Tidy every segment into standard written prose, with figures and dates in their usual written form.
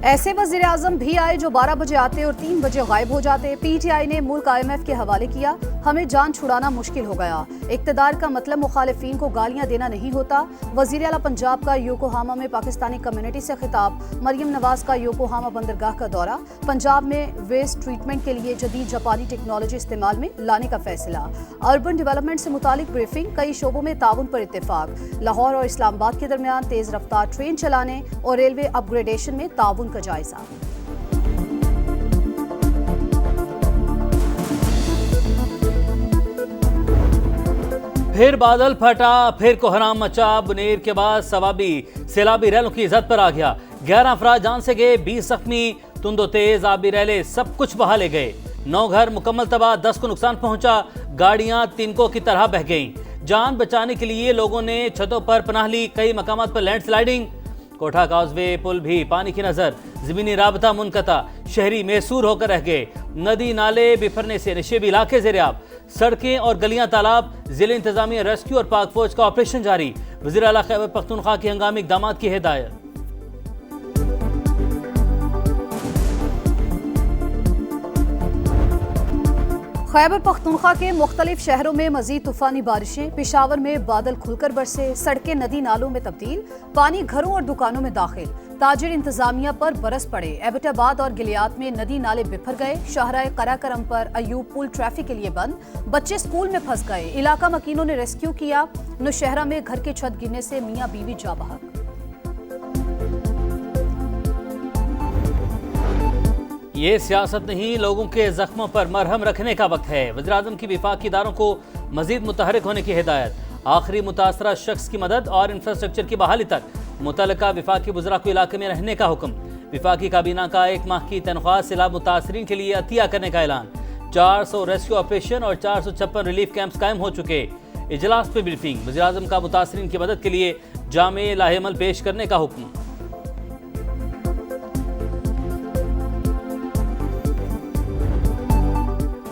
ऐसे वज़ीर आज़म भी आए जो 12 बजे आते और 3 बजे गायब हो जाते। पीटीआई ने मुल्क IMF के हवाले किया। हमें जान छुड़ाना मुश्किल हो गया। इक़्तिदार का मतलब मुखालिफिन को गालियां देना नहीं होता। वज़ीर आला पंजाब का योकोहामा में पाकिस्तानी कम्युनिटी से खिताब। मरियम नवाज का योकोहामा बंदरगाह का दौरा। पंजाब में वेस्ट ट्रीटमेंट के लिए जदीद जापानी टेक्नोलॉजी इस्तेमाल में लाने का फैसला। अर्बन डेवलपमेंट से मुतालिक ब्रीफिंग। कई शोबों में ताउन पर इत्तेफाक। लाहौर और इस्लामाबाद के दरमियान तेज रफ्तार ट्रेन चलाने और रेलवे अपग्रेडेशन में ताउन का जायजा। फिर बादल फटा, फिर कोहराम मचा। बुनेर के बाद सवाबी सैलाबी रैलों की इज्जत पर आ गया। 11 अफराद जान से गए, 20 जख्मी। तुंदो तेज आबी रैले सब कुछ बहा ले गए। 9 घर मुकम्मल तबाह, 10 को नुकसान पहुंचा। गाड़ियां तिनकों की तरह बह गईं। जान बचाने के लिए लोगों ने छतों पर पनाह ली। कई मकामात पर लैंडस्लाइडिंग। कोठा काउजवे पुल भी पानी की नजर। जमीनी राबता मुनकता। शहरी मैसूर होकर रह गए। नदी नाले बिफरने से नशेबी इलाके ज़ेर-ए-आब। सड़कें और गलियां तालाब। जिले इंतजामिया रेस्क्यू और पाक फौज का ऑपरेशन जारी। वज़ीर आला खैबर पख्तूनख्वा की हंगामी इक़दामात की हिदायत। खैबर पख्तूनख्वा के मुख्तलिफ शहरों में मजीद तूफानी बारिशें। पेशावर में बादल खुलकर बरसे। सड़कें नदी नालों में तब्दील। पानी घरों और दुकानों में दाखिल। ताजिर इंतजामिया पर बरस पड़े। एबटाबाद और गिलियात में नदी नाले बिफर गए। शाहराए कराकरम पर अयूब पुल ट्रैफिक के लिए बंद। बच्चे स्कूल में फंस गए। इलाका मकीनों ने रेस्क्यू किया। नौशहरा में घर की छत गिरने से मियाँ बीवी जा बहक। ये सियासत नहीं, लोगों के जख्मों पर मरहम रखने का वक्त है। वज़ीर आज़म की विफाकी इदारों को मजीद मुतहरिक होने की हिदायत। आखिरी मुतासरा शख्स की मदद और इंफ्रास्ट्रक्चर की बहाली तक मुतल्लिका विफाकी वज़रा को इलाके में रहने का हुक्म। विफाकी काबीना का 1 माह की तनख्वाह सैलाब मुतासरीन के लिए अतिया करने का ऐलान। 400 रेस्क्यू ऑपरेशन और 456 रिलीफ कैंप्स कायम हो चुके। इजलास पे ब्रीफिंग। वज़ीर आज़म का मुतासरीन की मदद के लिए जामे लाहेमल पेश करने का हुक्म।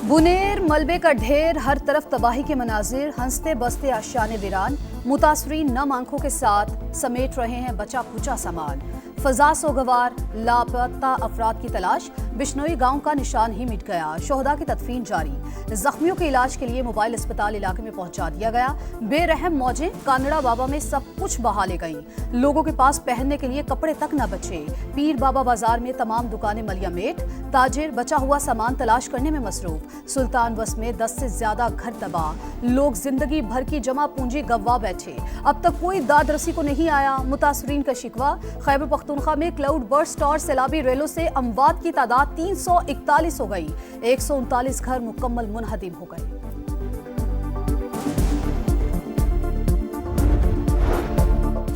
बुनेर मलबे का ढेर, हर तरफ तबाही के मनाजिर। हंसते बसते आशियाने वीरान। मुतासरीन नम आंखों के साथ समेट रहे हैं बचा खुचा सामान। फजा सोगवार, लापता अफराद की तलाश। बिश्नोई गांव का निशान ही मिट गया। शोहदा की तदफीन जारी। जख्मियों के इलाज के लिए मोबाइल अस्पताल इलाके में पहुंचा दिया गया। बेरहम मौजें कानड़ा बाबा में सब कुछ बहा ले गईं। लोगों के पास पहनने के लिए कपड़े तक न बचे। पीर बाबा बाजार में तमाम दुकानें मलियामेट। ताजिर बचा हुआ सामान तलाश करने में मसरूफ। सुल्तान बस में 10 से ज्यादा घर तबाह। लोग जिंदगी भर की जमा पूंजी गंवा बैठे। अब तक कोई दाद रसी को नहीं आया। मुतासरीन का शिकवा। खैबर पख्तूनख्वा में क्लाउड बर्स्ट और सैलाबी रेलों से अमवात की तादाद 341 हो गई। 139 घर मुकम्मल मुनहदिम हो गए।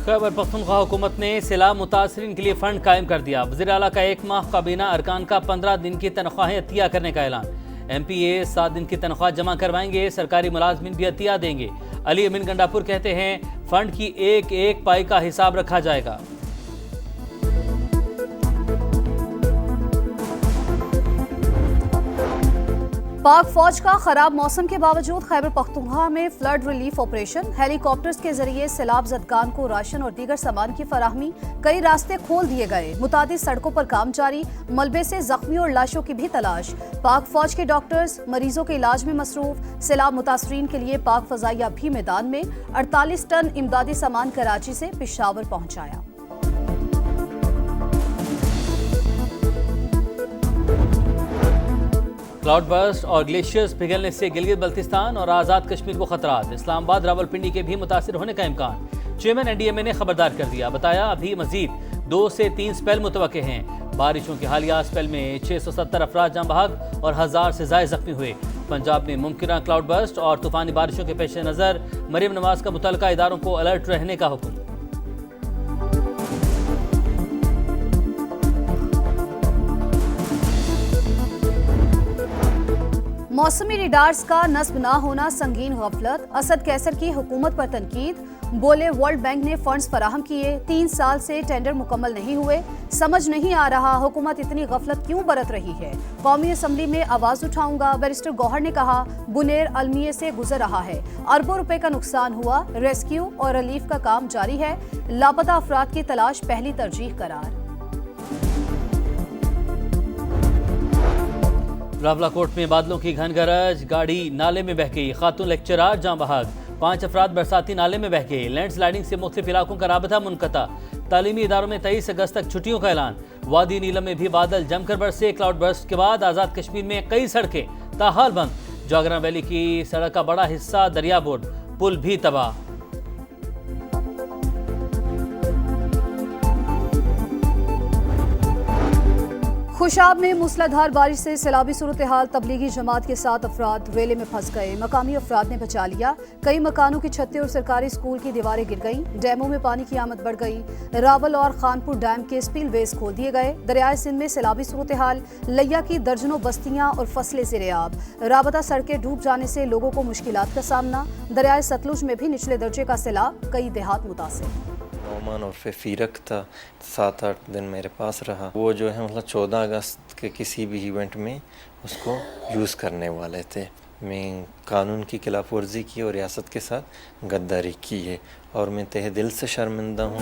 खैबर पख्तूनख्वा हुकूमत ने सैलाब मुतासरीन के लिए फंड कायम कर दिया। वज़ीर आला का 1 माह काबीना अरकान का 15 दिन की तनख्वाहें अतिया करने का ऐलान। MPA 7 दिन की तनख्वाह जमा करवाएंगे। सरकारी मुलाजमीन भी अतिया देंगे। अली अमीन गंडापुर कहते हैं फंड की एक एक पाई का हिसाब रखा जाएगा। पाक फौज का खराब मौसम के बावजूद खैबर पख्तूनख्वा में फ्लड रिलीफ ऑपरेशन। हेलीकॉप्टर्स के जरिए सैलाब ज़दगान को राशन और दीगर सामान की फराहमी। कई रास्ते खोल दिए गए। मुतादिद सड़कों पर काम जारी। मलबे से जख्मियों और लाशों की भी तलाश। पाक फौज के डॉक्टर्स मरीजों के इलाज में मसरूफ। सैलाब मुतासरीन के लिए पाक फजाइया भी मैदान में। 48 टन इमदादी सामान कराची से पेशावर पहुंचाया। क्लाउड बर्स्ट और ग्लेशियर्स पिघलने से गिलगित बल्तिस्तान और आज़ाद कश्मीर को खतरात। इस्लामाबाद रावलपिंडी के भी मुतासिर होने का इम्कान। चेयरमैन NDMA ने खबरदार कर दिया। बताया अभी मजीद 2 से 3 स्पेल मुतवक्के हैं। बारिशों के हालिया स्पेल में 670 अफराद जाँ बहक और 1000 से ज़ायद जख्मी हुए। पंजाब में मुमकिन क्लाउड बर्स्ट और तूफानी बारिशों के पेश नज़र मरियम नवाज का मुतल्लिका इदारों को अलर्ट रहने का हुक्म। मौसमी रिडार्स का नस्ब ना होना संगीन गफलत। असद कैसर की हुकूमत पर तनकीद। बोले वर्ल्ड बैंक ने फंड्स फराहम किए। 3 साल से टेंडर मुकम्मल नहीं हुए। समझ नहीं आ रहा हुकूमत इतनी गफलत क्यों बरत रही है। कौमी असम्बली में आवाज उठाऊंगा। बैरिस्टर गौहर ने कहा बुनेर अलमिये से गुजर रहा है। अरबों रुपए का नुकसान हुआ। रेस्क्यू और रिलीफ का काम जारी है। लापता अफराद की तलाश पहली तरजीह करार। रावलाकोट में बादलों की घन गरज, गाड़ी नाले में बह गई, खातून लेक्चरार जाँ बहक, 5 अफराद बरसाती नाले में बह गए। लैंडस्लाइडिंग से मुख्तलिफ इलाकों का राबता मुनक़ता। तालीमी इदारों में 23 अगस्त तक छुट्टियों का ऐलान। वादी नीलम में भी बादल जमकर बरसे। क्लाउड बर्स्ट के बाद आज़ाद कश्मीर में कई सड़कें ताहाल बंद। जागरण वैली की सड़क का बड़ा हिस्सा दरियाबुर्द, पुल भी तबाह। खुशाब में मूसलाधार बारिश से सैलाबी सूरत हाल। तबलीगी जमात के 7 अफराद रेले में फंस गए। मकामी अफराद ने बचा लिया। कई मकानों की छतें और सरकारी स्कूल की दीवारें गिर गईं। डैमों में पानी की आमद बढ़ गई। रावल और खानपुर डैम के स्पिलवेज खोल दिए गए। दरियाए सिंध में सैलाबी सूरत हाल। लिया की दर्जनों बस्तियां और फसलें ज़ेर-ए-आब। राबता सड़कें डूब जाने से लोगों को मुश्किलात का सामना। दरियाए सतलुज में भी निचले दर्जे का सैलाब। कई देहात मुतासिर। नौमान और फ़ीरक था, 7-8 दिन मेरे पास रहा। वो जो है मतलब 14 अगस्त के किसी भी इवेंट में उसको यूज़ करने वाले थे। मैं कानून की खिलाफ वर्जी की और रियासत के साथ गद्दारी की है और मैं तहे दिल से शर्मिंदा हूँ।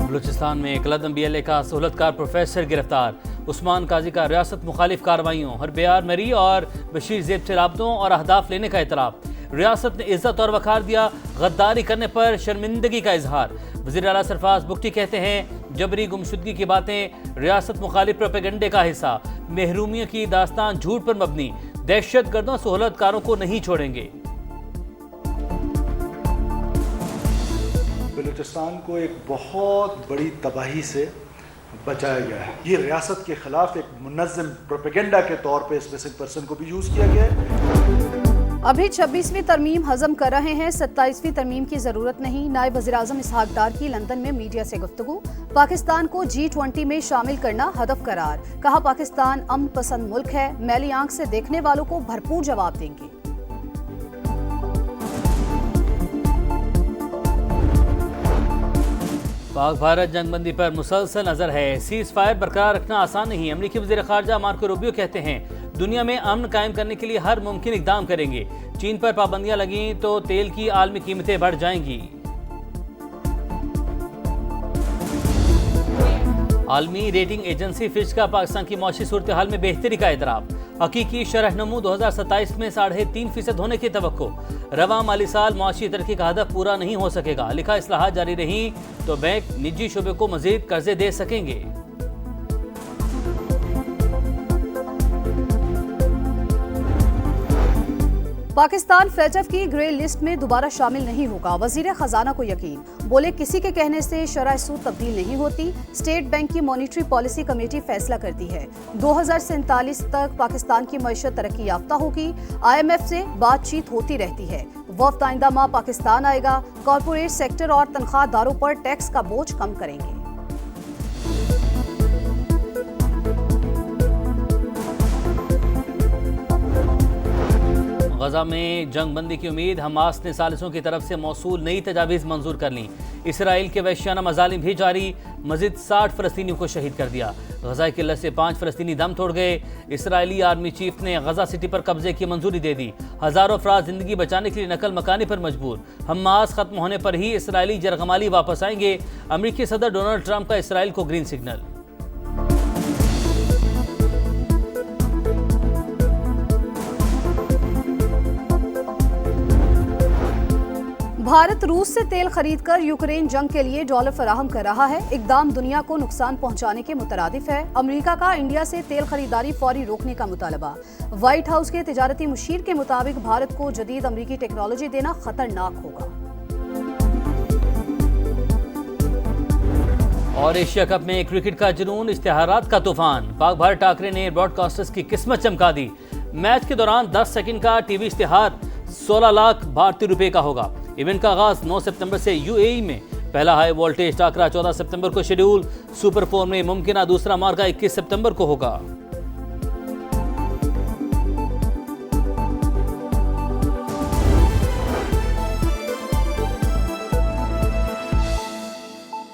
बलूचिस्तान में कलदम BLA का सहूलतकार प्रोफेसर गिरफ्तार। उस्मान काजी का रियासत मुखालिफ कार्रवाइयों, हरबियार मरी और बशीर ज़ेब से राब्तों और अहदाफ लेने का इतराफ़। रियासत ने इज्जत और वक़ार दिया, गद्दारी करने पर शर्मिंदगी का इजहार। वज़ीर आला सरफराज बुगटी कहते हैं जबरी गुमशुदगी की बातें रियासत मुखालिफ प्रोपेगेंडे का हिस्सा। महरूमियों की दास्तान झूठ पर मबनी। दहशतगर्दों सहूलतकारों को नहीं छोड़ेंगे। बलूचिस्तान को एक बहुत बड़ी तबाही से बचाया गया है। ये रियासत के खिलाफ एक मुनज़्ज़म प्रोपेगेंडा के तौर पे इस मिसिंग पर्सन को भी यूज़ किया गया है। अभी 26वीं तरमीम हजम कर रहे हैं, 27वीं तरमीम की जरूरत नहीं। नायब वज़ीर-ए-आज़म इसहाक डार की लंदन में मीडिया से गुफ्तगू। पाकिस्तान को G20 में शामिल करना हदफ करार। कहा पाकिस्तान अमन पसंद मुल्क है, मैली आंख से देखने वालों को भरपूर जवाब देंगे। पाक भारत जंगबंदी पर मुसलसल नजर है। सीज फायर बरकरार रखना आसान नहीं। अमरीकी वज़ीर ख़ारजा मार्को रूबियो कहते हैं दुनिया में अमन कायम करने के लिए हर मुमकिन इक़दाम करेंगे। चीन पर पाबंदियां लगीं तो तेल की आलमी कीमतें बढ़ जाएंगी। आलमी रेटिंग एजेंसी फिच का पाकिस्तान की मौशी सूरत हाल में बेहतरी का एतराफ़। हकीकी शरहनमू 2027 में 3.5% होने की तवक्को। रवा माली साल मौशी तरक्की का हदफ पूरा नहीं हो सकेगा। लिखा इस्लाहात जारी रही तो बैंक निजी शोबे को मजीद कर्जे दे सकेंगे। पाकिस्तान फेटफ की ग्रे लिस्ट में दोबारा शामिल नहीं होगा। वजीर खजाना को यकीन। बोले किसी के कहने से शरह सूद तब्दील नहीं होती। स्टेट बैंक की मॉनिटरी पॉलिसी कमेटी फैसला करती है। 2047 तक पाकिस्तान की मईशत तरक्की याफ्ता होगी। IMF से बातचीत होती रहती है। वफ्द आइंदा माह पाकिस्तान आएगा। कॉरपोरेट सेक्टर और तनख्वाहदारों पर टैक्स का बोझ कम करेंगे। गजा में जंग बंदी की उम्मीद। हमास ने सालिसों की तरफ से मौसूल नई तजावीज़ मंजूर कर ली। इसराइल के वहशियाना मजालिम भी जारी। मजीद 60 फ़लस्तीनियों को शहीद कर दिया। गजा की किल्लत से 5 फ़लस्तीनी दम तोड़ गए। इसराइली आर्मी चीफ ने गजा सिटी पर कब्जे की मंजूरी दे दी। हज़ारों अफराद जिंदगी बचाने के लिए नकल मकानी पर मजबूर। हमास खत्म होने पर ही इसराइली जरगमाली वापस आएंगे। अमरीकी सदर डोनाल्ड ट्रंप का इसराइल को ग्रीन सिग्नल। भारत रूस से तेल खरीदकर यूक्रेन जंग के लिए डॉलर फराहम कर रहा है। इकदाम दुनिया को नुकसान पहुंचाने के मुतरादिफ है। अमेरिका का इंडिया से तेल खरीदारी फौरी रोकने का मुतालबा। व्हाइट हाउस के तिजारती मुशीर के मुताबिक भारत को जदीद अमेरिकी टेक्नोलॉजी देना खतरनाक होगा। और एशिया कप में क्रिकेट का जुनून, इश्तिहारात का तूफान। पाक भारत टाकरे ने ब्रॉडकास्टर्स की किस्मत चमका दी। मैच के दौरान 10 सेकंड का टीवी इश्तिहार 16 लाख भारतीय रुपए का होगा। इवेंट का आगाज 9 सितंबर से UAE में। पहला हाई वोल्टेज टाकरा 14 सितंबर को शेड्यूल। सुपर 4 में मुमकिन दूसरा मार्का 21 सितंबर को होगा।